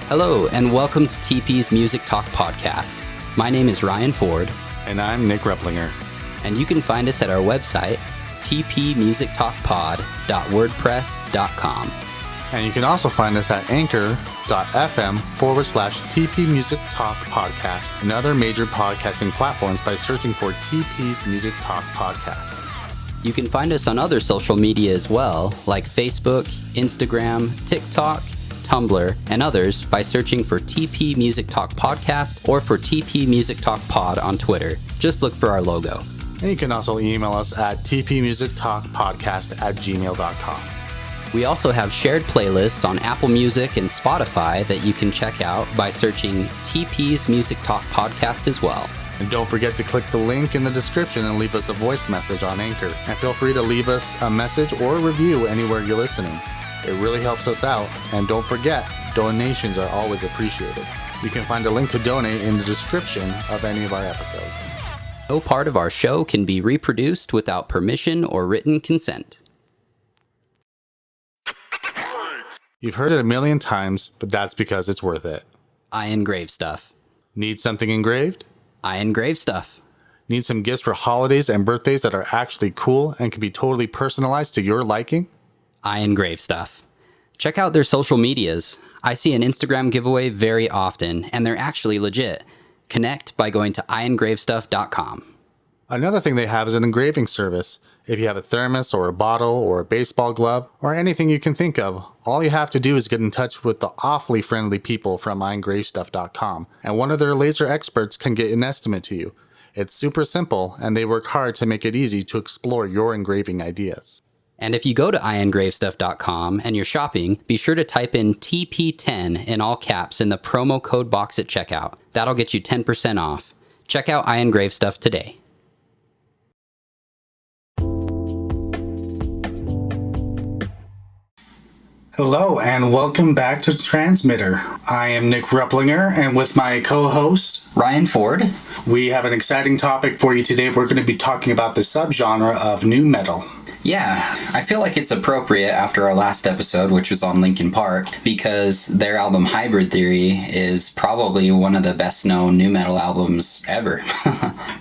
Hello, and welcome to TP's Music Talk Podcast. My name is Ryan Ford. And I'm Nick Repplinger. And you can find us at our website, tpmusictalkpod.wordpress.com. And you can also find us at anchor.fm/TP Music Talk Podcast and other major podcasting platforms by searching for TP's Music Talk Podcast. You can find us on other social media as well, like Facebook, Instagram, TikTok, Tumblr, and others by searching for TP Music Talk Podcast or for TP Music Talk Pod on Twitter. Just look for our logo. And you can also email us at tpmusictalkpodcast@gmail.com. We also have shared playlists on Apple Music and Spotify that you can check out by searching TP's Music Talk Podcast as well. And don't forget to click the link in the description and leave us a voice message on Anchor. And feel free to leave us a message or a review anywhere you're listening. It really helps us out. And don't forget, donations are always appreciated. You can find a link to donate in the description of any of our episodes. No part of our show can be reproduced without permission or written consent. You've heard it a million times, but that's because it's worth it. I engrave stuff. Need something engraved? I engrave stuff. Need some gifts for holidays and birthdays that are actually cool and can be totally personalized to your liking? I engrave stuff. Check out their social medias. I see an Instagram giveaway very often, and they're actually legit. Connect by going to iengravestuff.com. Another thing they have is an engraving service. If you have a thermos or a bottle or a baseball glove or anything you can think of, all you have to do is get in touch with the awfully friendly people from iengravestuff.com, and one of their laser experts can get an estimate to you. It's super simple, and they work hard to make it easy to explore your engraving ideas. And if you go to iengravestuff.com and you're shopping, be sure to type in TP10 in all caps in the promo code box at checkout. That'll get you 10% off. Check out iEngraveStuff today. Hello and welcome back to Transmitter. I am Nick Repplinger, and with my co-host Ryan Ford, we have an exciting topic for you today. We're going to be talking about the subgenre of nu metal. Yeah, I feel like it's appropriate after our last episode, which was on Linkin Park, because their album Hybrid Theory is probably one of the best known nu metal albums ever.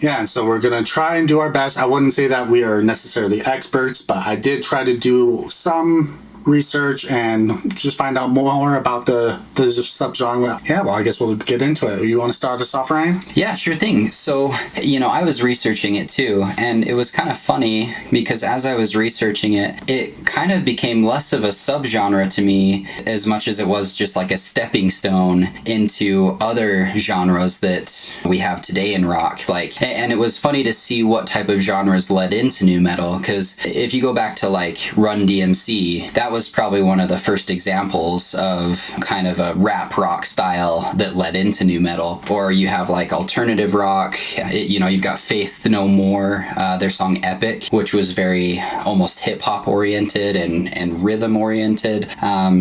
Yeah, and so we're going to try and do our best. I wouldn't say that we are necessarily experts, but I did try to do some research and just find out more about the subgenre. Yeah, well, I guess we'll get into it. You want to start us off, Ryan? Yeah, sure thing. So, I was researching it too, and it was kind of funny because as I was researching it, it kind of became less of a subgenre to me as much as it was just like a stepping stone into other genres that we have today in rock. And it was funny to see what type of genres led into nu metal, because if you go back to like Run DMC, that was probably one of the first examples of kind of a rap rock style that led into nu metal. Or you have like alternative rock, you've got Faith No More, their song Epic, which was very almost hip hop oriented and rhythm oriented.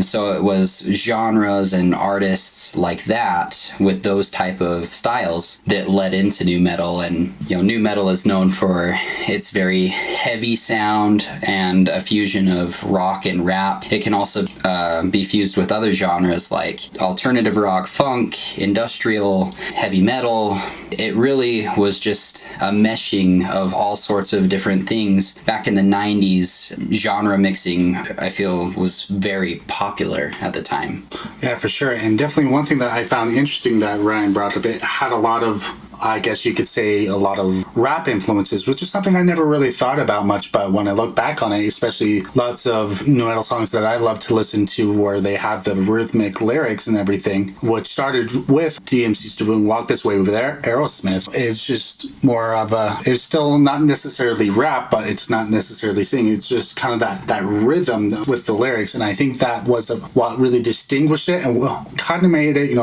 So it was genres and artists like that with those type of styles that led into nu metal. And nu metal is known for its very heavy sound and a fusion of rock and rap. It can also be fused with other genres like alternative rock, funk, industrial, heavy metal. It really was just a meshing of all sorts of different things. Back in the 90s, genre mixing, I feel, was very popular at the time. Yeah, for sure. And definitely one thing that I found interesting that Ryan brought up, it had a lot of, I guess you could say, a lot of rap influences, which is something I never really thought about much, but when I look back on it, especially lots of nu metal songs that I love to listen to where they have the rhythmic lyrics and everything, which started with DMC's doing Walk This Way with Aerosmith. It's just more of it's still not necessarily rap, but it's not necessarily singing. It's just kind of that rhythm with the lyrics, and I think that was what really distinguished it and kind of made it, you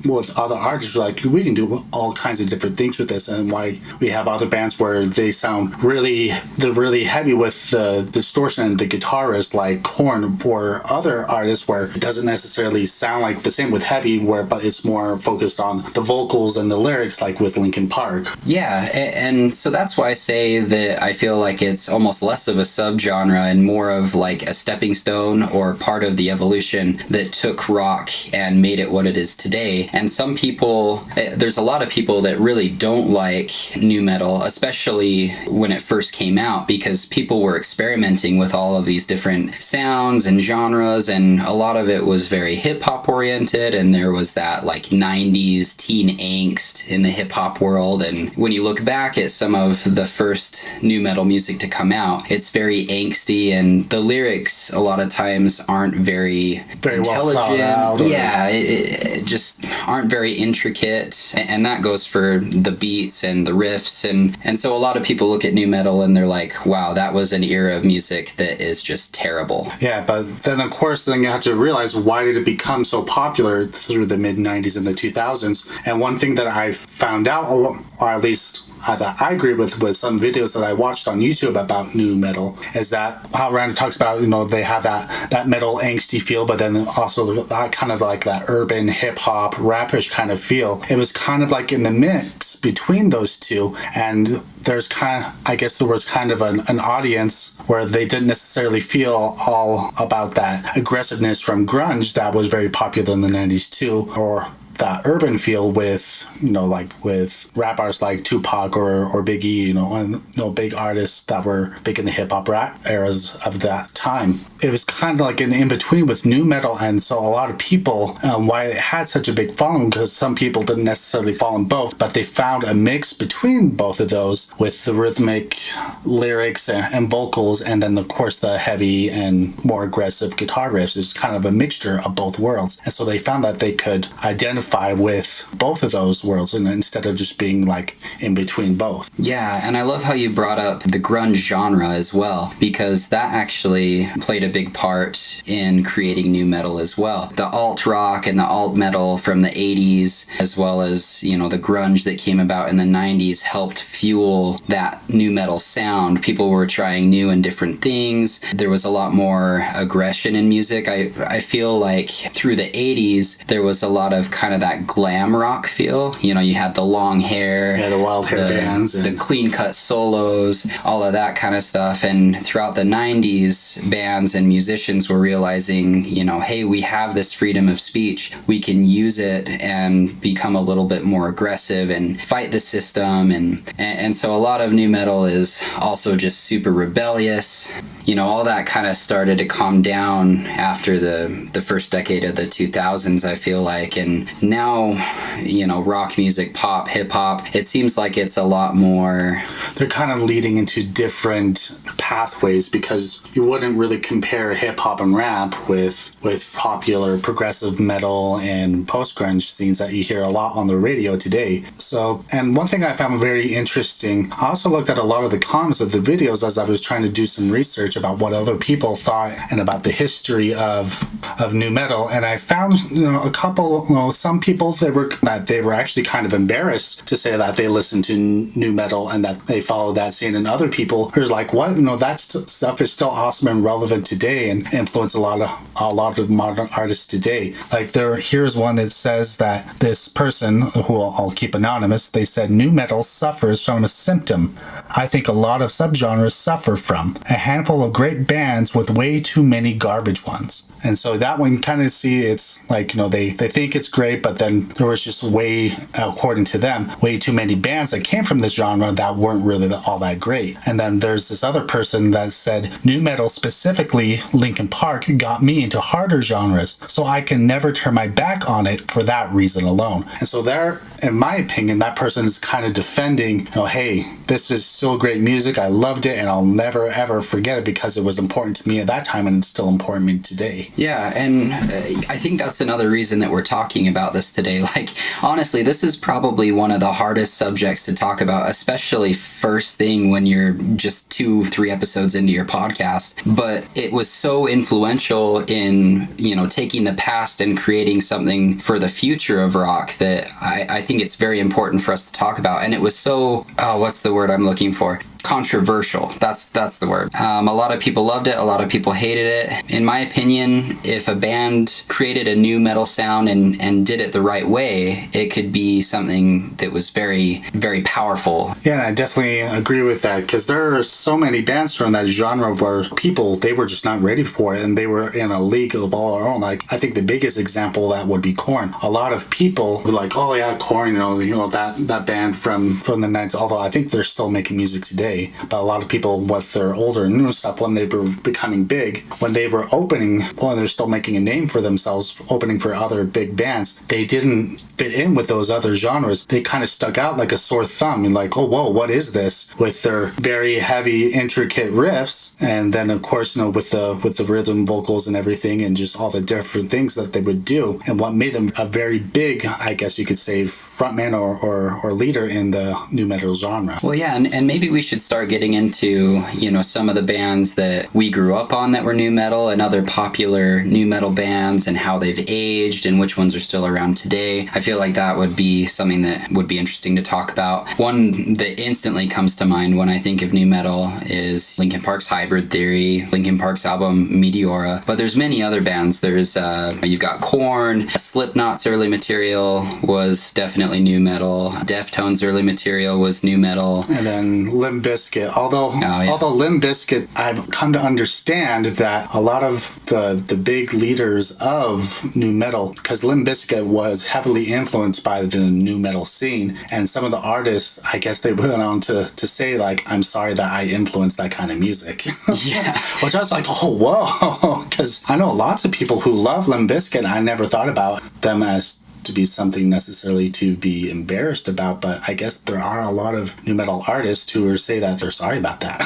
with other artists, we're like, we can do all kinds of different things with this, and why we have other bands where they sound they're really heavy with the distortion and the guitarist, like Korn, or other artists where it doesn't necessarily sound like the same with heavy, but it's more focused on the vocals and the lyrics, like with Linkin Park. Yeah, and so that's why I say that I feel like it's almost less of a subgenre and more of like a stepping stone or part of the evolution that took rock and made it what it is today. And some people, there's a lot of people that really don't like nu metal, especially when it first came out, because people were experimenting with all of these different sounds and genres, and a lot of it was very hip-hop oriented, and there was that like 90s teen angst in the hip-hop world. And when you look back at some of the first nu metal music to come out, it's very angsty, and the lyrics a lot of times aren't very intelligent. Well thought out, it just aren't very intricate, and that goes for the beats and the riffs, and so a lot of people look at nu metal and they're like, wow, that was an era of music that is just terrible. Yeah, but then of course then you have to realize, why did it become so popular through the mid 90s and the 2000s? And one thing that I found out, or at least that I agree with some videos that I watched on YouTube about nu metal, is that how Rand talks about, they have that metal angsty feel, but then also that kind of like that urban hip hop rapish kind of feel. It was kind of like in the mix between those two, and there was kind of an audience where they didn't necessarily feel all about that aggressiveness from grunge that was very popular in the 90s too, or that urban feel with with rap artists like Tupac or Biggie, and big artists that were big in the hip hop rap eras of that time. It was kind of like an in between with nu metal, and so a lot of people, why it had such a big following, because some people didn't necessarily fall in both, but they found a mix between both of those with the rhythmic lyrics and vocals, and then of course the heavy and more aggressive guitar riffs is kind of a mixture of both worlds. And so they found that they could identify with both of those worlds, and instead of just being like in between both. Yeah, and I love how you brought up the grunge genre as well, because that actually played a big part in creating nu metal as well. The alt rock and the alt metal from the 80s, as well as the grunge that came about in the 90s, helped fuel that nu metal sound. People were trying new and different things. There was a lot more aggression in music. I feel like through the 80s there was a lot of kind of that glam rock feel. You had the long hair, the wild hair bands, the clean cut solos, all of that kind of stuff. And throughout the 90s, bands and musicians were realizing, hey, we have this freedom of speech. We can use it and become a little bit more aggressive and fight the system. And so a lot of nu metal is also just super rebellious. All that kind of started to calm down after the first decade of the 2000s, I feel like. And now, rock music, pop, hip hop, it seems like it's a lot more... They're kind of leading into different pathways, because you wouldn't really compare hip hop and rap with popular progressive metal and post-grunge scenes that you hear a lot on the radio today. So, and one thing I found very interesting, I also looked at a lot of the comments of the videos as I was trying to do some research about what other people thought and about the history of nu metal, and I found a couple, some people they were actually kind of embarrassed to say that they listened to nu metal and that they followed that scene, and other people who are like, what, that stuff is still awesome and relevant today and influence a lot of modern artists today. Like here's one that says that this person, who I'll keep anonymous, they said nu metal suffers from a symptom I think a lot of subgenres suffer from: a handful of great bands with way too many garbage ones. And so that one kind of see, it's like, they think it's great, but then there was just according to them, way too many bands that came from this genre that weren't really all that great. And then there's this other person that said, nu metal, specifically Linkin Park, got me into harder genres, so I can never turn my back on it for that reason alone. And so there in my opinion, that person is kind of defending, hey, this is still great music. I loved it and I'll never ever forget it because it was important to me at that time and it's still important to me today. Yeah, and I think that's another reason that we're talking about this today. Like, honestly, this is probably one of the hardest subjects to talk about, especially first thing when you're just 2-3 episodes into your podcast. But it was so influential in, taking the past and creating something for the future of rock that I think it's very important for us to talk about. And it was so, what's the word I'm looking for? Controversial. That's the word. A lot of people loved it. A lot of people hated it. In my opinion, if a band created a new metal sound and did it the right way, it could be something that was very, very powerful. Yeah, and I definitely agree with that because there are so many bands from that genre where they were just not ready for it and they were in a league of all their own. Like, I think the biggest example of that would be Korn. A lot of people were like, oh yeah, Korn, that band from the 90s, although I think they're still making music today. But a lot of people with their older and new stuff, when they were becoming big, when they were opening, when they're still making a name for themselves, opening for other big bands, they didn't fit in with those other genres. They kind of stuck out like a sore thumb and like, oh, whoa, what is this? With their very heavy, intricate riffs. And then, of course, with the rhythm vocals and everything and just all the different things that they would do. And what made them a very big, I guess you could say, frontman or leader in the new metal genre. Well, yeah, and maybe we should start getting into, some of the bands that we grew up on that were new metal and other popular new metal bands and how they've aged and which ones are still around today. I feel like that would be something that would be interesting to talk about. One that instantly comes to mind when I think of new metal is Linkin Park's Hybrid Theory, Linkin Park's album Meteora, but there's many other bands. There's you've got Korn, Slipknot's early material was definitely new metal, Deftones' early material was new metal, and then Limp Bizkit. Although Limp Bizkit, I've come to understand that a lot of the big leaders of new metal, because Limp Bizkit was heavily influenced by the new metal scene, and some of the artists, I guess they went on to say like, I'm sorry that I influenced that kind of music. Yeah. Which I was like, oh, whoa, because I know lots of people who love Limp Bizkit. I never thought about them as to be something necessarily to be embarrassed about, but I guess there are a lot of new metal artists who say that they're sorry about that.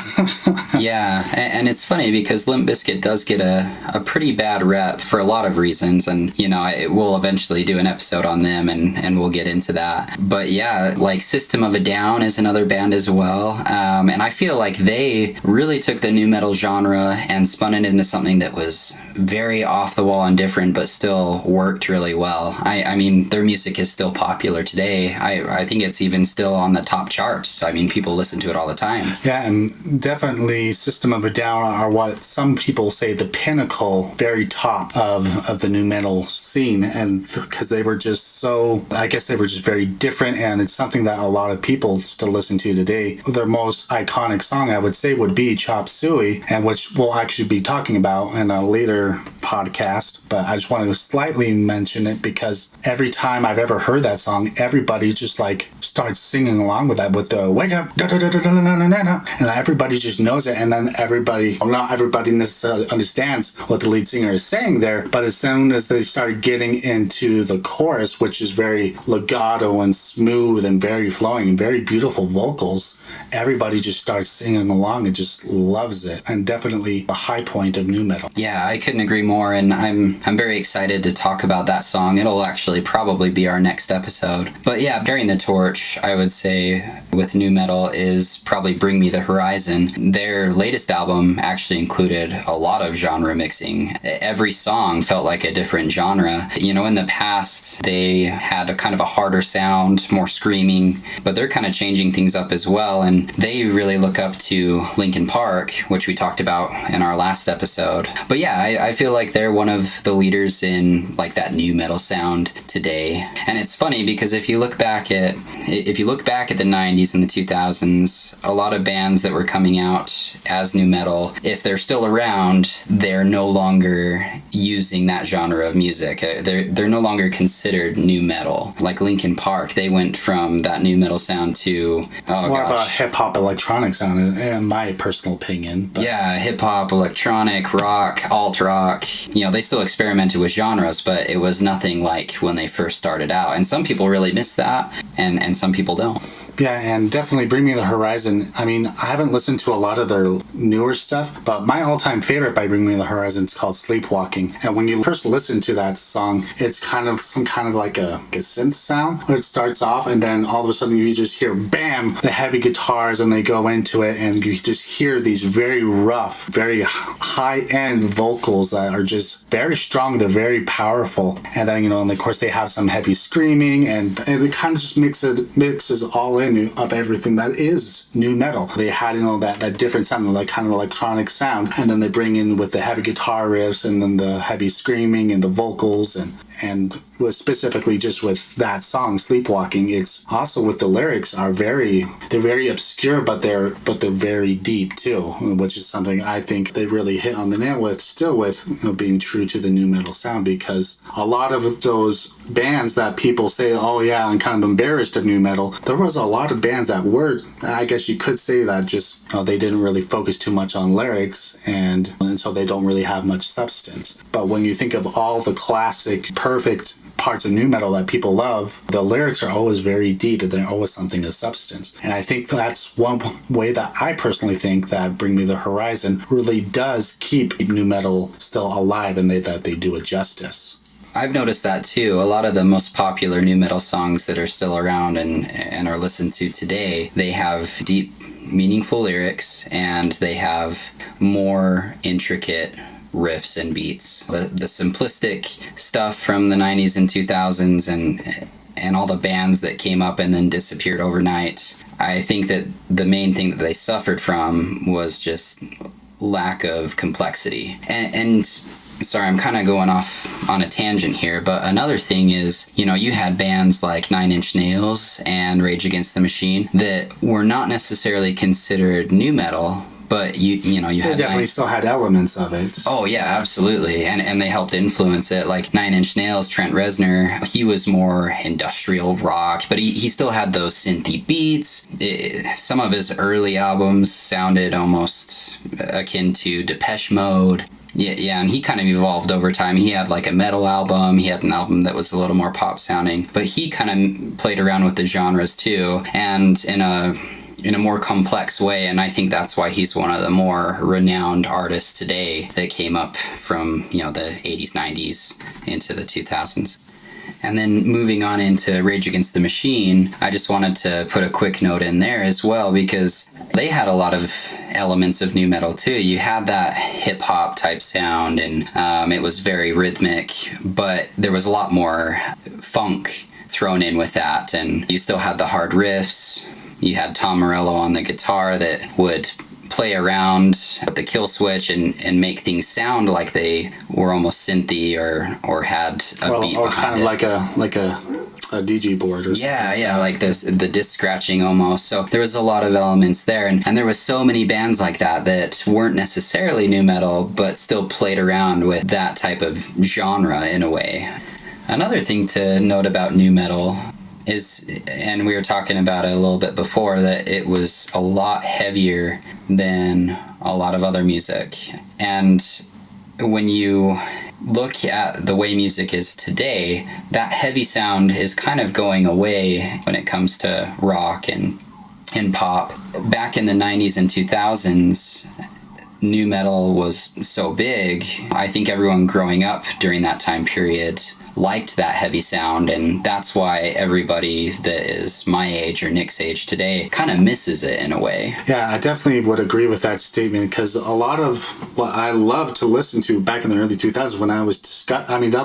Yeah, and it's funny because Limp Bizkit does get a pretty bad rep for a lot of reasons, and we'll eventually do an episode on them and we'll get into that. But yeah, like System of a Down is another band as well, and I feel like they really took the new metal genre and spun it into something that was very off the wall and different, but still worked really well. I mean, their music is still popular today. I think it's even still on the top charts. I mean, people listen to it all the time. Yeah, and definitely System of a Down are what some people say the pinnacle, very top of the new metal scene, and because they were just so, I guess they were just very different, and it's something that a lot of people still listen to today. Their most iconic song, I would say, would be Chop Suey, and which we'll actually be talking about in a later podcast, but I just want to slightly mention it because every time I've ever heard that song, everybody just like starts singing along with that, with the wake up, and everybody just knows it, and then not everybody necessarily understands what the lead singer is saying there, but as soon as they start getting into the chorus, which is very legato and smooth and very flowing and very beautiful vocals, everybody just starts singing along and just loves it, and definitely a high point of new metal. Yeah, I couldn't agree more, and I'm very excited to talk about that song. It'll actually probably be our next episode. But yeah, carrying the torch, I would say, with new metal is probably Bring Me the Horizon. Their latest album actually included a lot of genre mixing. Every song felt like a different genre. In the past, they had a kind of a harder sound, more screaming, but they're kind of changing things up as well, and they really look up to Linkin Park, which we talked about in our last episode. But yeah, I feel like they're one of the leaders in like that new metal sound today. And it's funny because if you look back at the 90s and the 2000s, a lot of bands that were coming out as new metal, if they're still around, they're no longer using that genre of music. They're no longer considered new metal. Like Linkin Park, they went from that new metal sound to more of a hip-hop electronic sound, in my personal opinion. But. Yeah, hip-hop, electronic, rock, alt rock, they still experimented with genres, but it was nothing like when they first started out. And some people really miss that, and some people don't. Yeah, and definitely Bring Me the Horizon. I mean, I haven't listened to a lot of their newer stuff, but my all-time favorite by Bring Me the Horizon is called Sleepwalking. And when you first listen to that song, it's kind of some kind of like a synth sound where it starts off, and then all of a sudden you just hear, bam, the heavy guitars, and they go into it, and you just hear these very rough, very high-end vocals that are just very strong. They're very powerful. And then, and of course they have some heavy screaming, and it kind of just mixes all in of everything that is nu metal. They had that different sound, like kind of electronic sound, and then they bring in with the heavy guitar riffs and then the heavy screaming and the vocals, and specifically just with that song Sleepwalking, it's also with the lyrics they're very obscure, but they're very deep too, which is something I think they really hit on the nail with, still with being true to the nu metal sound, because a lot of those bands that people say, oh yeah, I'm kind of embarrassed of nu metal, there was a lot of bands that were, I guess you could say that just they didn't really focus too much on lyrics, and so they don't really have much substance. But when you think of all the classic perfect parts of nu metal that people love, the lyrics are always very deep, and they're always something of substance. And I think that's one way that I personally think that Bring Me the Horizon really does keep nu metal still alive, and that they do it justice. I've noticed that too. A lot of the most popular nu metal songs that are still around and are listened to today, they have deep, meaningful lyrics, and they have more intricate riffs and beats. The simplistic stuff from the 90s and 2000s and all the bands that came up and then disappeared overnight, I think that the main thing that they suffered from was just lack of complexity. And sorry, I'm kind of going off on a tangent here, but another thing is, you had bands like Nine Inch Nails and Rage Against the Machine that were not necessarily considered nu metal, but you had definitely still had elements of it. Oh yeah, absolutely, and they helped influence it. Like Nine Inch Nails, Trent Reznor, he was more industrial rock, but he still had those synthy beats. Some of his early albums sounded almost akin to Depeche Mode. Yeah, and he kind of evolved over time. He had like a metal album, he had an album that was a little more pop sounding, but he kind of played around with the genres too, and in a more complex way, and I think that's why he's one of the more renowned artists today that came up from, the 80s, 90s into the 2000s. And then moving on into Rage Against the Machine, I just wanted to put a quick note in there as well, because they had a lot of elements of nu metal too. You had that hip-hop type sound, and it was very rhythmic, but there was a lot more funk thrown in with that, and you still had the hard riffs. You had Tom Morello on the guitar that would play around with the kill switch and make things sound like they were almost synthy or had a beat or behind kind of it. like a DJ board or something. Yeah, like the disc scratching almost. So there was a lot of elements there, and there was so many bands like that weren't necessarily nu metal, but still played around with that type of genre in a way. Another thing to note about nu metal is, and we were talking about it a little bit before, that it was a lot heavier than a lot of other music. And when you look at the way music is today, that heavy sound is kind of going away when it comes to rock and pop. Back in the 90s and 2000s, nu metal was so big. I think everyone growing up during that time period liked that heavy sound, and that's why everybody that is my age or Nick's age today kind of misses it in a way. Yeah, I definitely would agree with that statement, because a lot of what I loved to listen to back in the early 2000s when that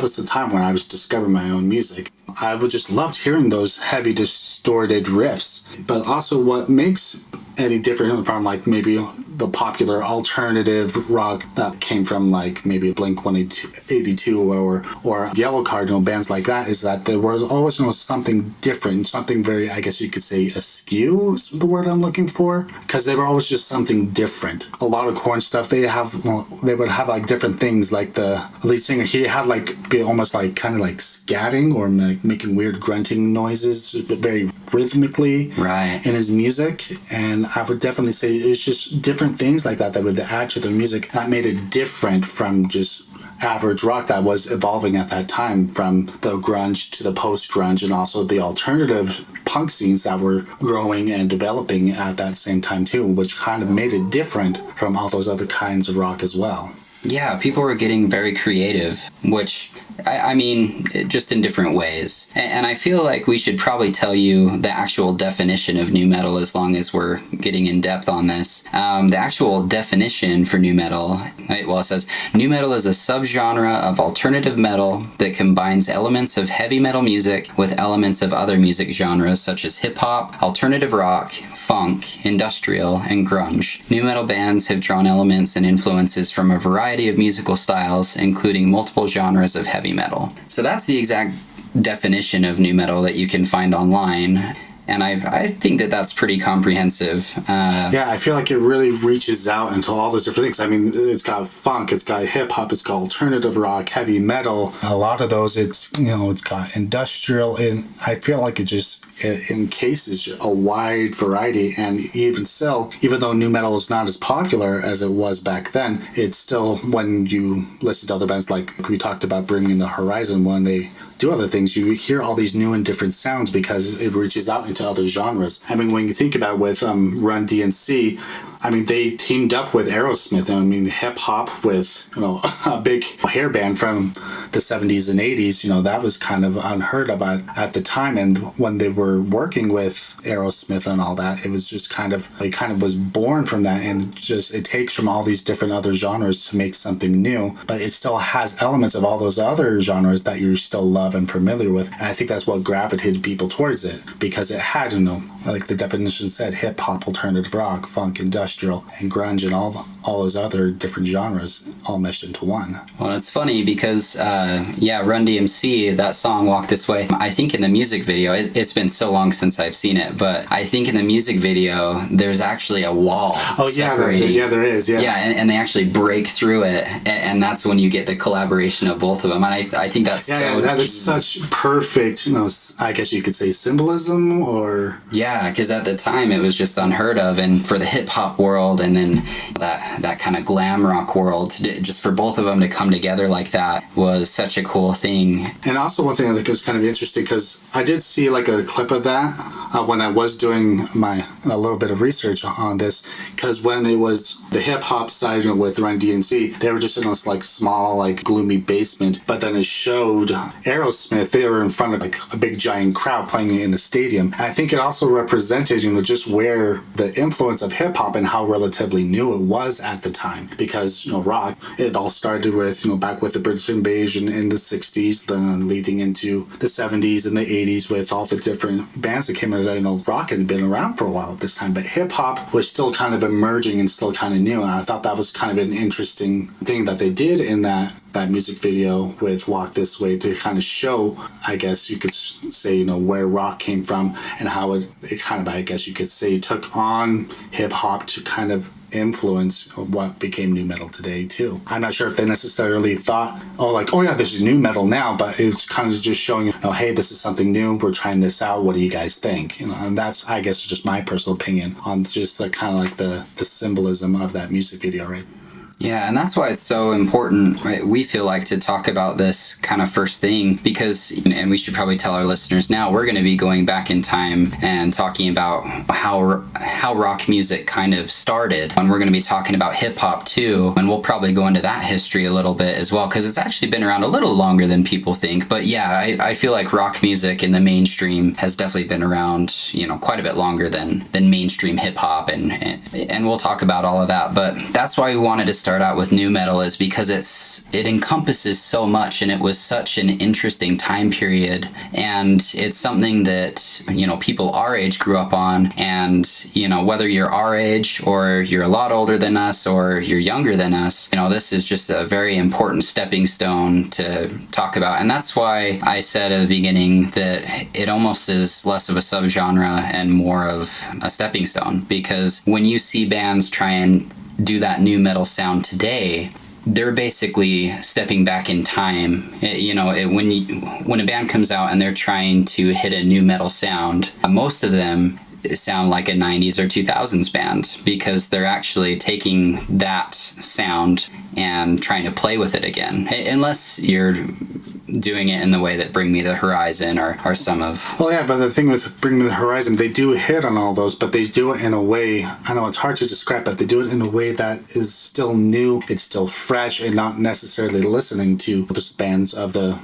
was the time when I was discovering my own music. I would just loved hearing those heavy distorted riffs, but also what makes any different from like maybe the popular alternative rock that came from like maybe Blink-182 or Yellow Card, bands like that, is that there was always something different, something very, I guess you could say, askew is the word I'm looking for, because they were always just something different. A lot of Korn stuff, they would have like different things, like the lead singer, he had like be almost like kind of like scatting or like making weird grunting noises, but very rhythmically right in his music. And I would definitely say it's just different things like that would add to the music that made it different from just average rock that was evolving at that time, from the grunge to the post-grunge, and also the alternative punk scenes that were growing and developing at that same time too, which kind of made it different from all those other kinds of rock as well. Yeah, people were getting very creative, which, I mean, just in different ways. And I feel like we should probably tell you the actual definition of nu metal as long as we're getting in depth on this. The actual definition for nu metal, well, it says, nu metal is a subgenre of alternative metal that combines elements of heavy metal music with elements of other music genres such as hip-hop, alternative rock, funk, industrial, and grunge. Nu metal bands have drawn elements and influences from a variety of musical styles, including multiple genres of heavy metal. So that's the exact definition of nu metal that you can find online. And I think that that's pretty comprehensive. Yeah, I feel like it really reaches out into all those different things. I mean, it's got funk, it's got hip hop, it's got alternative rock, heavy metal. A lot of those, it's got industrial, and I feel like it encases a wide variety. And even still, even though nu metal is not as popular as it was back then, it's still, when you listen to other bands like we talked about Bringing the Horizon, when they do other things, you hear all these new and different sounds because it reaches out into other genres. I mean, when you think about with Run DMC, I mean, they teamed up with Aerosmith. I mean, hip hop with, a big hair band from the 70s and 80s, that was kind of unheard of at the time. And when they were working with Aerosmith and all that, it was just it was born from that. And just, it takes from all these different other genres to make something new, but it still has elements of all those other genres that you still love and familiar with. And I think that's what gravitated people towards it, because it had, like the definition said, hip hop, alternative rock, funk, industrial, and grunge, and all those other different genres all meshed into one. Well, it's funny because, Run DMC, that song Walk This Way, I think in the music video, it's been so long since I've seen it, but I think in the music video, there's actually a wall. Oh, separating. Yeah, there is. Yeah, and they actually break through it, and that's when you get the collaboration of both of them. And I think that's that's such perfect, I guess you could say symbolism, or... Yeah, because at the time it was just unheard of, and for the hip hop world, and then that kind of glam rock world, just for both of them to come together like that was such a cool thing. And also one thing I think was kind of interesting, because I did see like a clip of that when I was doing a little bit of research on this, because when it was the hip hop side with Run DMC, they were just in this like small, like gloomy basement, but then it showed Aerosmith, they were in front of like a big giant crowd playing in a stadium. And I think it also represented, just where the influence of hip hop and how relatively new it was at the time, because rock, it all started with back with the British invasion in the 60s, then leading into the 70s and the 80s with all the different bands that came out. Rock had been around for a while at this time, but hip hop was still kind of emerging and still kind of new, and I thought that was kind of an interesting thing that they did in that music video with Walk This Way, to kind of show, I guess you could say, where rock came from and how it kind of, I guess you could say, took on hip hop to kind of influence what became nu metal today too. I'm not sure if they necessarily thought, this is nu metal now, but it's kind of just showing, hey, this is something new, we're trying this out, what do you guys think? And that's, I guess, just my personal opinion on just the kind of like the symbolism of that music video, right? Yeah, and that's why it's so important, right? We feel like, to talk about this kind of first thing, because, and we should probably tell our listeners now, we're going to be going back in time and talking about how rock music kind of started, and we're going to be talking about hip hop too, and we'll probably go into that history a little bit as well, because it's actually been around a little longer than people think. But yeah, I feel like rock music in the mainstream has definitely been around, quite a bit longer than mainstream hip hop, and we'll talk about all of that. But that's why we wanted to start out with nu metal, is because it encompasses so much, and it was such an interesting time period, and it's something that people our age grew up on. And whether you're our age or you're a lot older than us or you're younger than us, this is just a very important stepping stone to talk about. And that's why I said at the beginning that it almost is less of a subgenre and more of a stepping stone, because when you see bands try and do that nu metal sound today, they're basically stepping back in time. When a band comes out and they're trying to hit a nu metal sound, most of them, sound like a 90s or 2000s band, because they're actually taking that sound and trying to play with it again. Unless you're doing it in the way that Bring Me the Horizon or some of... Well, yeah, but the thing with Bring Me the Horizon, they do hit on all those, but they do it in a way, I know it's hard to describe, but they do it in a way that is still new, it's still fresh, and not necessarily listening to the bands of the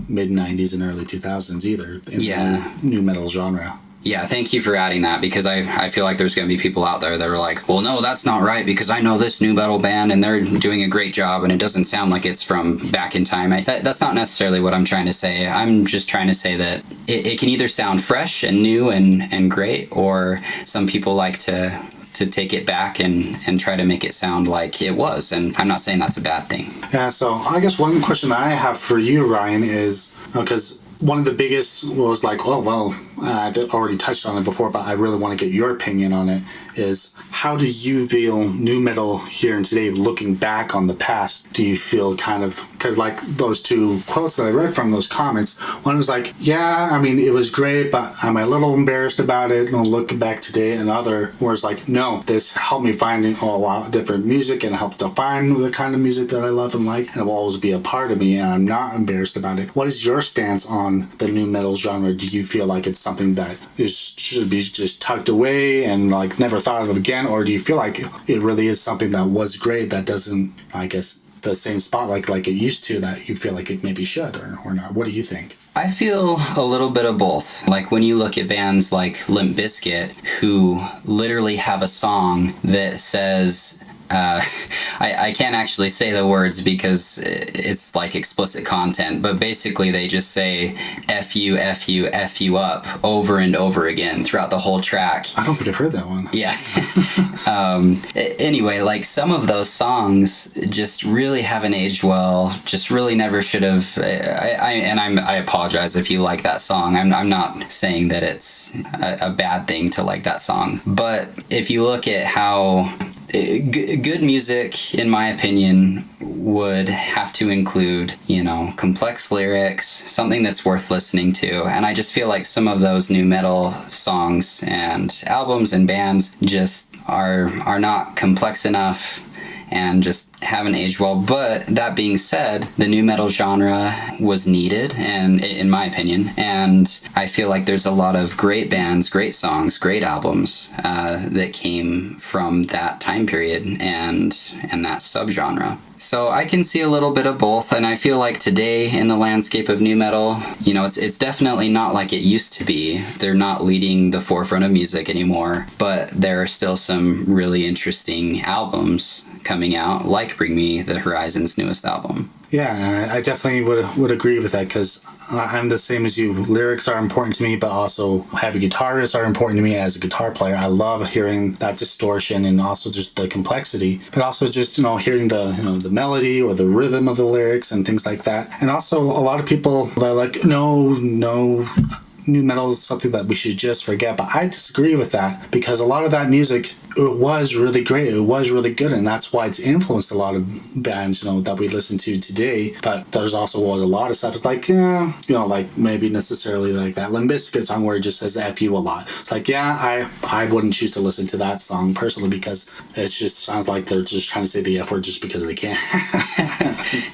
mid-90s and early 2000s either, in the new metal genre. Yeah, thank you for adding that, because I feel like there's going to be people out there that are like, well, no, that's not right, because I know this new metal band and they're doing a great job and it doesn't sound like it's from back in time. That's not necessarily what I'm trying to say. I'm just trying to say that it can either sound fresh and new and great, or some people like to take it back and try to make it sound like it was. And I'm not saying that's a bad thing. Yeah, so I guess one question that I have for you, Ryan, is, because one of the biggest was like, oh, well, I already touched on it before, but I really want to get your opinion on it, is how do you feel new metal here and today, looking back on the past? Do you feel kind of, because like those two quotes that I read from those comments, one was like, yeah, I mean, it was great, but I'm a little embarrassed about it, and looking back today, and the other was like, no, this helped me find a lot of different music and helped define the kind of music that I love and like, and it will always be a part of me, and I'm not embarrassed about it. What is your stance on the new metal genre? Do you feel like it's something that should be just tucked away and like never thought of again, or do you feel like it really is something that was great that doesn't, I guess, the same spotlight like it used to, that you feel like it maybe should or not? What do you think? I feel a little bit of both. Like when you look at bands like Limp Bizkit, who literally have a song that says, I can't actually say the words because it's like explicit content, but basically they just say F you, F you, F you up over and over again throughout the whole track. I don't think I've heard that one. Yeah. Anyway, like some of those songs just really haven't aged well, just really never should have. I apologize if you like that song. I'm not saying that it's a bad thing to like that song, but if you look at how good music, in my opinion, would have to include, complex lyrics, something that's worth listening to. And I just feel like some of those new metal songs and albums and bands just are not complex enough and just haven't aged well. But that being said, the new metal genre was needed, and in my opinion, and I feel like there's a lot of great bands, great songs, great albums that came from that time period and that subgenre. So I can see a little bit of both, and I feel like today in the landscape of new metal, it's definitely not like it used to be. They're not leading the forefront of music anymore, but there are still some really interesting albums coming out, like Bring Me the Horizon's newest album. Yeah, I definitely would agree with that, because I'm the same as you. Lyrics are important to me, but also heavy guitarists are important to me as a guitar player. I love hearing that distortion and also just the complexity, but also just, hearing the melody or the rhythm of the lyrics and things like that. And also a lot of people are like, no, new metal is something that we should just forget, but I disagree with that, because a lot of that music, it was really great, it was really good, and that's why it's influenced a lot of bands that we listen to today. But there's also a lot of stuff, it's like, like maybe necessarily like that Limp Bizkit song where it just says F you a lot. It's like, I wouldn't choose to listen to that song personally, because it just sounds like they're just trying to say the F word just because they can.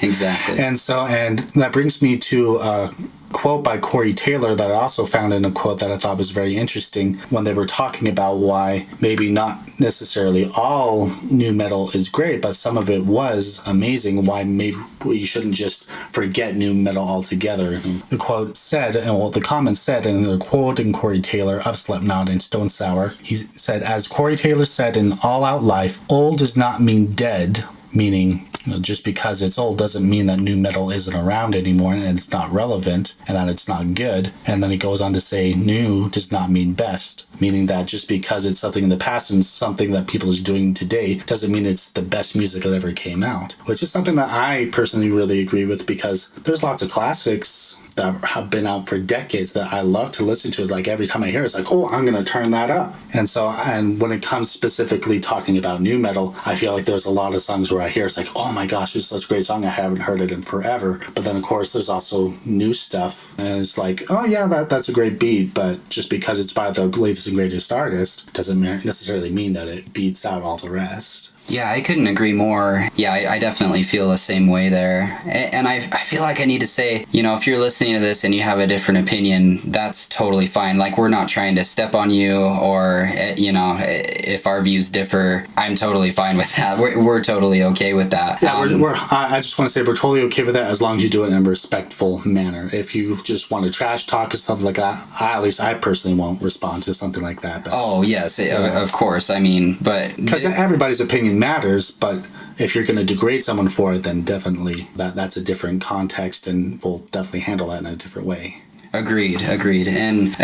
Exactly. And that brings me to quote by Corey Taylor that I also found in a quote that I thought was very interesting, when they were talking about why maybe not necessarily all new metal is great, but some of it was amazing, why maybe we shouldn't just forget new metal altogether. The quote said, the comment said, and they're quoting Corey Taylor of Slipknot and Stone Sour, he said, as Corey Taylor said in All Out Life, old does not mean dead, meaning just because it's old doesn't mean that new metal isn't around anymore and it's not relevant and that it's not good. And then he goes on to say new does not mean best, meaning that just because it's something in the past and something that people are doing today doesn't mean it's the best music that ever came out, which is something that I personally really agree with, because there's lots of classics that have been out for decades that I love to listen to. It's like every time I hear it, it's like, oh, I'm going to turn that up. And when it comes specifically talking about new metal, I feel like there's a lot of songs where I hear it's like, oh my gosh, it's such a great song. I haven't heard it in forever. But then, of course, there's also new stuff. And it's like, oh yeah, that's a great beat. But just because it's by the latest and greatest artist doesn't necessarily mean that it beats out all the rest. Yeah, I couldn't agree more. Yeah, I definitely feel the same way there. And I feel like I need to say, if you're listening to this and you have a different opinion, that's totally fine. Like, we're not trying to step on you, or, if our views differ, I'm totally fine with that. We're totally okay with that. Yeah, I just want to say we're totally okay with that as long as you do it in a respectful manner. If you just want to trash talk and stuff like that, at least I personally won't respond to something like that. But, oh, yes, of course. I mean, but... Because everybody's opinion matters, but if you're going to degrade someone for it, then definitely that's a different context, and we'll definitely handle that in a different way. Agreed. And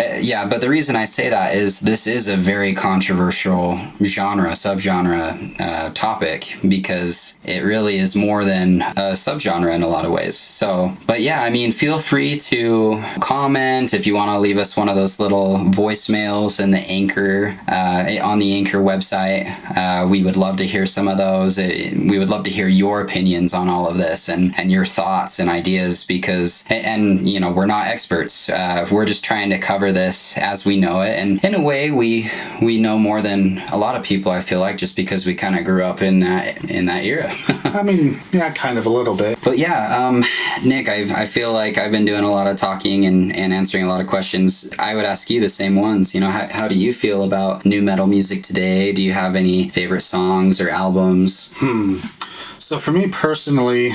but the reason I say that is this is a very controversial subgenre topic, because it really is more than a subgenre in a lot of ways. So, but yeah, I mean, feel free to comment if you want to leave us one of those little voicemails in the Anchor, on the Anchor website. We would love to hear some of those. We would love to hear your opinions on all of this and your thoughts and ideas, because, we're not experts. We're just trying to cover this as we know it, and in a way we know more than a lot of people, I feel like, just because we kind of grew up in that era. I mean, yeah, kind of a little bit. But yeah, Nick, I feel like I've been doing a lot of talking and answering a lot of questions. I would ask you the same ones. How do you feel about new metal music today? Do you have any favorite songs or albums? So for me personally,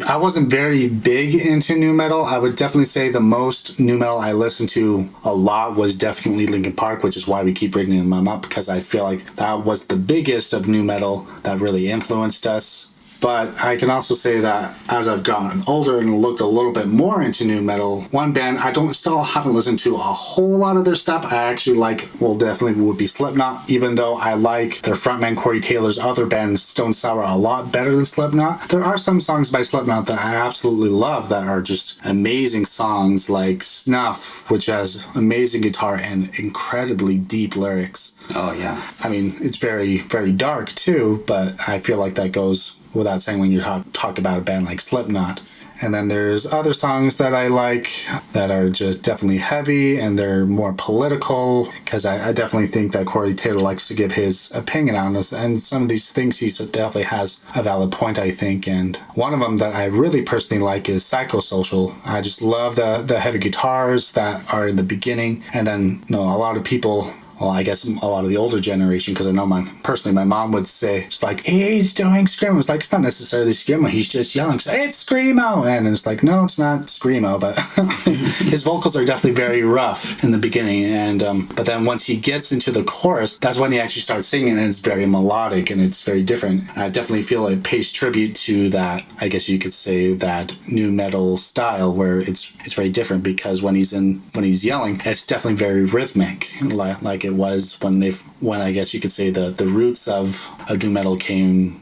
I wasn't very big into new metal. I would definitely say the most new metal I listened to a lot was definitely Linkin Park, which is why we keep bringing them up, because I feel like that was the biggest of new metal that really influenced us. But I can also say that as I've gotten older and looked a little bit more into new metal, one band I still haven't listened to a whole lot of their stuff. I actually definitely would be Slipknot, even though I like their frontman Corey Taylor's other band Stone Sour a lot better than Slipknot. There are some songs by Slipknot that I absolutely love that are just amazing songs, like Snuff, which has amazing guitar and incredibly deep lyrics. Oh yeah. I mean, it's very, very dark too, but I feel like that goes without saying when you talk about a band like Slipknot. And then there's other songs that I like that are just definitely heavy and they're more political, because I definitely think that Corey Taylor likes to give his opinion on this, and some of these things he definitely has a valid point, I think. And one of them that I really personally like is Psychosocial. I just love the heavy guitars that are in the beginning, and then a lot of people, well, I guess a lot of the older generation, because I know my mom would say, it's like, hey, he's doing Screamo. It's like, it's not necessarily Screamo, he's just yelling, so it's Screamo. And it's like, no, it's not Screamo, but his vocals are definitely very rough in the beginning. And but then once he gets into the chorus, that's when he actually starts singing, and it's very melodic and it's very different. And I definitely feel it pays tribute to that, I guess you could say, that new metal style, where it's very different, because when he's yelling, it's definitely very rhythmic, like it was when I guess you could say the roots of new metal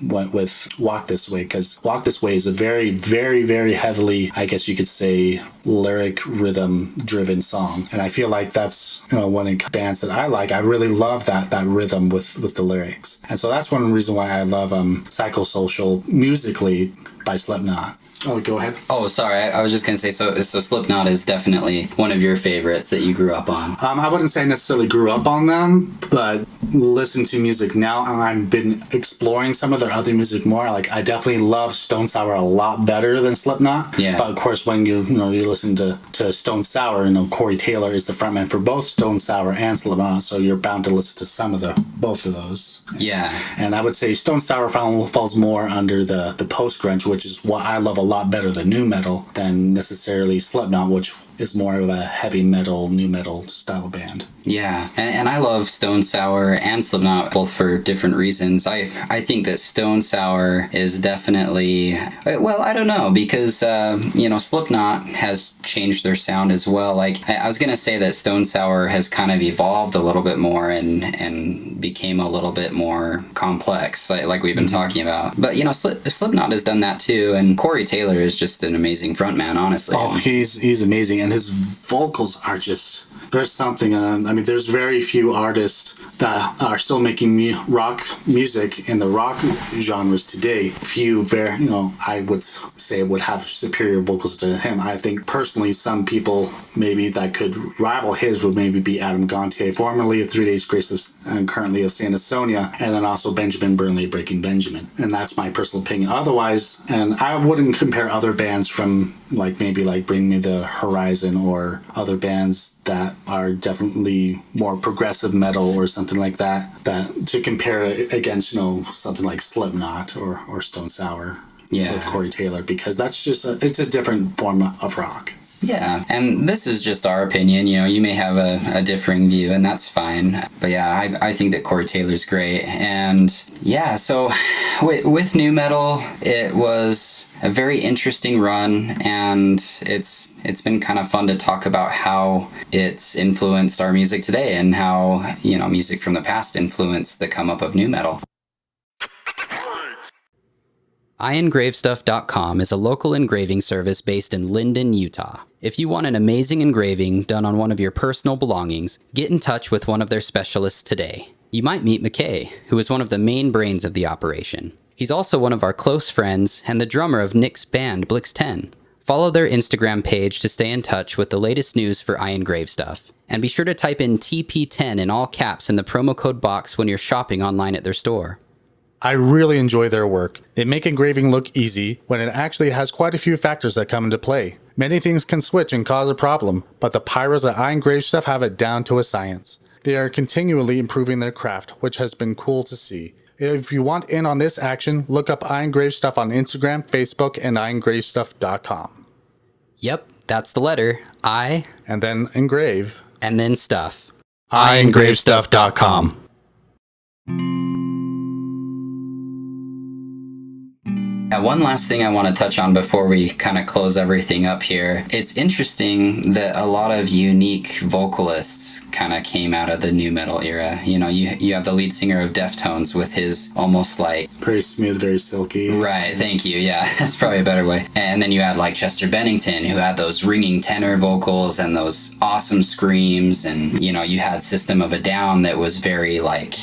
went with Walk This Way, because Walk This Way is a very, very, very heavily, I guess you could say, lyric rhythm driven song. And I feel like that's one of the bands that I like. I really love that rhythm with the lyrics. And so that's one reason why I love Psychosocial musically by Slipknot. Oh, go ahead. Oh, sorry. I was just going to say, so Slipknot is definitely one of your favorites that you grew up on. I wouldn't say I necessarily grew up on them, but listen to music now. I've been exploring some of their other music more. Like, I definitely love Stone Sour a lot better than Slipknot. Yeah. But of course, when you listen to Stone Sour, Corey Taylor is the frontman for both Stone Sour and Slipknot, so you're bound to listen to some of both of those. Yeah. And I would say Stone Sour falls more under the post grunge, which is what I love a lot better than new metal than necessarily Slipknot, which is more of a heavy metal, new metal style band. Yeah, and I love Stone Sour and Slipknot both for different reasons. I think that Stone Sour is definitely, well, I don't know, because Slipknot has changed their sound as well. Like I was gonna say that Stone Sour has kind of evolved a little bit more and became a little bit more complex, like we've been talking about. But Slipknot has done that too, and Corey Taylor is just an amazing frontman, honestly. Oh, he's amazing, and his vocals are just. There's something, there's very few artists that are still making rock music in the rock genres today. Few, I would say would have superior vocals to him. I think personally some people maybe that could rival his would maybe be Adam Gontier, formerly of 3 Days Grace and currently of Santa Sonia, and then also Benjamin Burnley, Breaking Benjamin. And that's my personal opinion. Otherwise, and I wouldn't compare other bands from maybe Bring Me the Horizon or other bands that are definitely more progressive metal or something like that to compare it against something like Slipknot or Stone Sour with Corey Taylor, because that's just it's a different form of rock. Yeah, and this is just our opinion. You may have a differing view, and that's fine. But yeah, I think that Corey Taylor's great. And yeah, so with nu metal, it was a very interesting run, and it's been kind of fun to talk about how it's influenced our music today and how music from the past influenced the come up of nu metal. iEngraveStuff.com is a local engraving service based in Linden, Utah. If you want an amazing engraving done on one of your personal belongings, get in touch with one of their specialists today. You might meet McKay, who is one of the main brains of the operation. He's also one of our close friends and the drummer of Nick's band Blix 10. Follow their Instagram page to stay in touch with the latest news for iEngraveStuff. And be sure to type in TP10 in all caps in the promo code box when you're shopping online at their store. I really enjoy their work. They make engraving look easy when it actually has quite a few factors that come into play. Many things can switch and cause a problem, but the pyros at iEngraveStuff have it down to a science. They are continually improving their craft, which has been cool to see. If you want in on this action, look up iEngraveStuff on Instagram, Facebook, and iEngraveStuff.com. Yep, that's the letter I, and then engrave, and then stuff. iEngraveStuff.com. One last thing I want to touch on before we kind of close everything up here. It's interesting that a lot of unique vocalists kind of came out of the nu metal era. You have the lead singer of Deftones with his almost like... very smooth, very silky. Right, thank you. Yeah, that's probably a better way. And then you had like Chester Bennington, who had those ringing tenor vocals and those awesome screams. And, you had System of a Down that was very like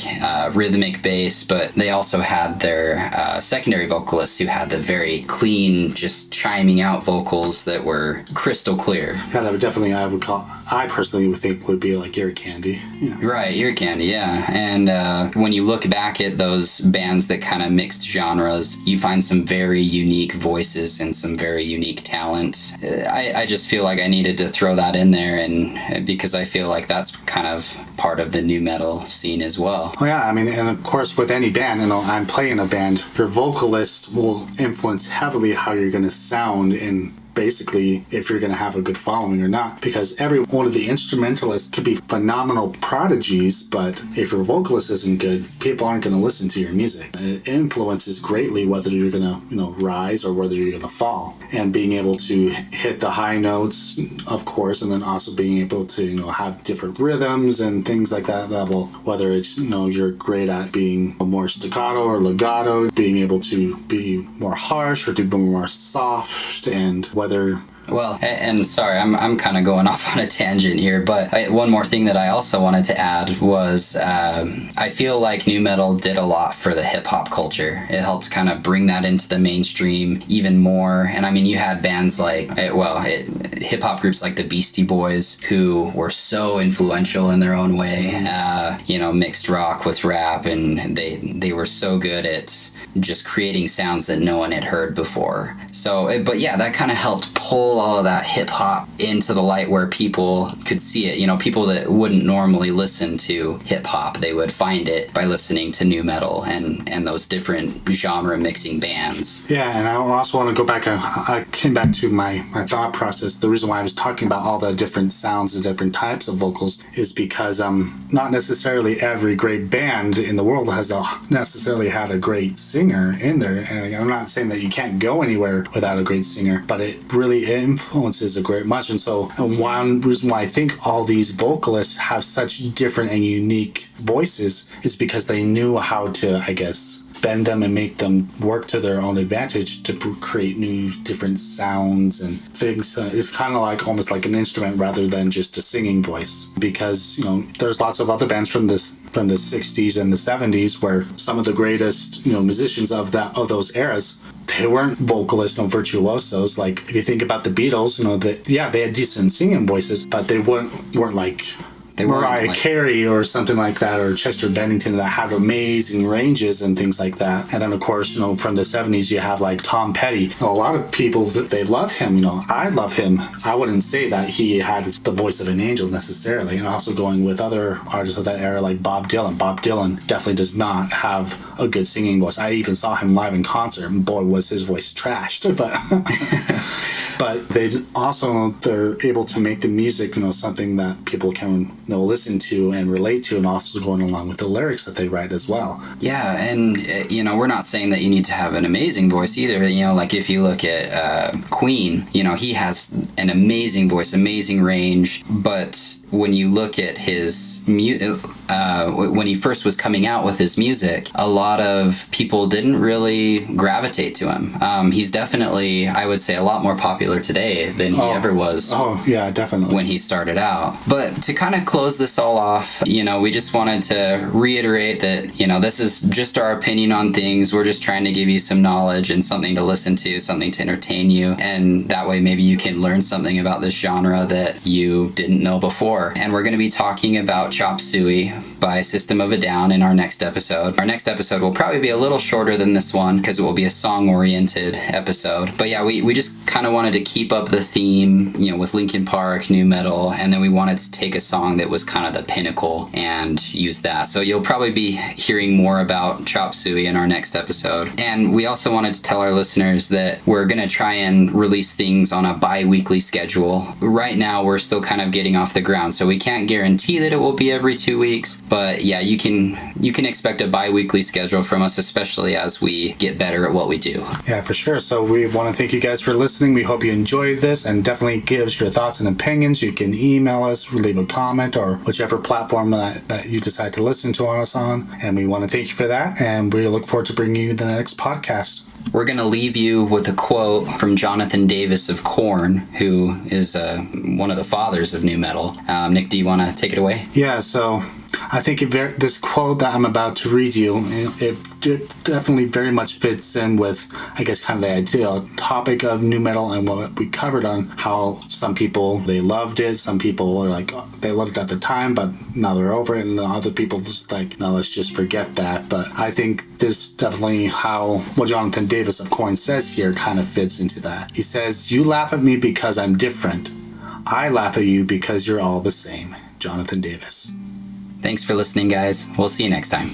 rhythmic bass, but they also had their secondary vocalists who had the very clean, just chiming out vocals that were crystal clear. Yeah, that would definitely, I personally would think would be like Ear Candy. Right, Ear Candy, yeah. And when you look back at those bands that kind of mixed genres, you find some very unique voices and some very unique talent. I just feel like I needed to throw that in there, and because I feel like that's kind of part of the nu metal scene as well. Oh yeah, and of course with any band, I'm playing a band, your vocalist will influence heavily how you're going to sound in basically if you're going to have a good following or not, because every one of the instrumentalists could be phenomenal prodigies, but if your vocalist isn't good, people aren't going to listen to your music. It influences greatly whether you're going to rise or whether you're going to fall, and being able to hit the high notes, of course, and then also being able to have different rhythms and things like that level, whether it's you're great at being more staccato or legato, being able to be more harsh or to be more soft, and whether... Well, and sorry, I'm kind of going off on a tangent here, but one more thing that I also wanted to add was I feel like nu metal did a lot for the hip-hop culture. It helped kind of bring that into the mainstream even more. And you had bands like, hip-hop groups like the Beastie Boys, who were so influential in their own way, mixed rock with rap, and they were so good at just creating sounds that no one had heard before. So, but yeah, that kind of helped pull pull all of that hip hop into the light where people could see it. You know, people that wouldn't normally listen to hip hop, they would find it by listening to nu metal and those different genre mixing bands. Yeah, and I also want to go back. I came back to my thought process. The reason why I was talking about all the different sounds and different types of vocals is because not necessarily every great band in the world has necessarily had a great singer in there. And I'm not saying that you can't go anywhere without a great singer, but it really influences a great much. And so one reason why I think all these vocalists have such different and unique voices is because they knew how to, I guess, bend them and make them work to their own advantage to create new different sounds and things. It's kind of like almost like an instrument rather than just a singing voice, because, you know, there's lots of other bands from the 60s and the 70s where some of the greatest, you know, musicians of those eras, they weren't vocalists, no virtuosos. Like if you think about the Beatles, you know, they had decent singing voices, but they weren't like Mariah Carey or something like that, or Chester Bennington, that had amazing ranges and things like that. And then of course, you know, from the 70s you have like Tom Petty. A lot of people, they love him, you know. I love him. I wouldn't say that he had the voice of an angel necessarily. And also going with other artists of that era like Bob Dylan. Bob Dylan definitely does not have a good singing voice. I even saw him live in concert, and boy was his voice trashed. But they're able to make the music, you know, something that people can, you know, listen to and relate to, and also going along with the lyrics that they write as well. Yeah, and you know, we're not saying that you need to have an amazing voice either. You know, like if you look at Queen, you know, he has an amazing voice, amazing range, but when you look at his when he first was coming out with his music, a lot of people didn't really gravitate to him. He's definitely, I would say, a lot more popular today than he ever was. Oh, yeah, definitely. When he started out. But to kind of close this all off, you know, we just wanted to reiterate that, you know, this is just our opinion on things. We're just trying to give you some knowledge and something to listen to, something to entertain you. And that way maybe you can learn something about this genre that you didn't know before. And we're going to be talking about Chop Suey by System of a Down in our next episode. Our next episode will probably be a little shorter than this one because it will be a song-oriented episode. But yeah, we just kind of wanted to keep up the theme, you know, with Linkin Park, nu metal, and then we wanted to take a song that was kind of the pinnacle and use that. So you'll probably be hearing more about Chop Suey in our next episode. And we also wanted to tell our listeners that we're going to try and release things on a bi-weekly schedule. Right now, we're still kind of getting off the ground, so we can't guarantee that it will be every 2 weeks. But yeah, you can expect a bi-weekly schedule from us, especially as we get better at what we do. Yeah, for sure. So we want to thank you guys for listening. We hope you enjoyed this, and definitely give us your thoughts and opinions. You can email us, leave a comment, or whichever platform that you decide to listen to us on. And we want to thank you for that, and we look forward to bringing you the next podcast. We're going to leave you with a quote from Jonathan Davis of Korn, who is one of the fathers of nu metal. Nick, do you want to take it away? Yeah, so I think this quote that I'm about to read you, it definitely very much fits in with, I guess, kind of the ideal topic of nu metal and what we covered on how some people, they loved it. Some people were like, they loved it at the time, but now they're over it. And the other people just like, no, let's just forget that. But I think this definitely how what Jonathan Davis of Korn says here kind of fits into that. He says, "You laugh at me because I'm different. I laugh at you because you're all the same." Jonathan Davis. Thanks for listening, guys. We'll see you next time.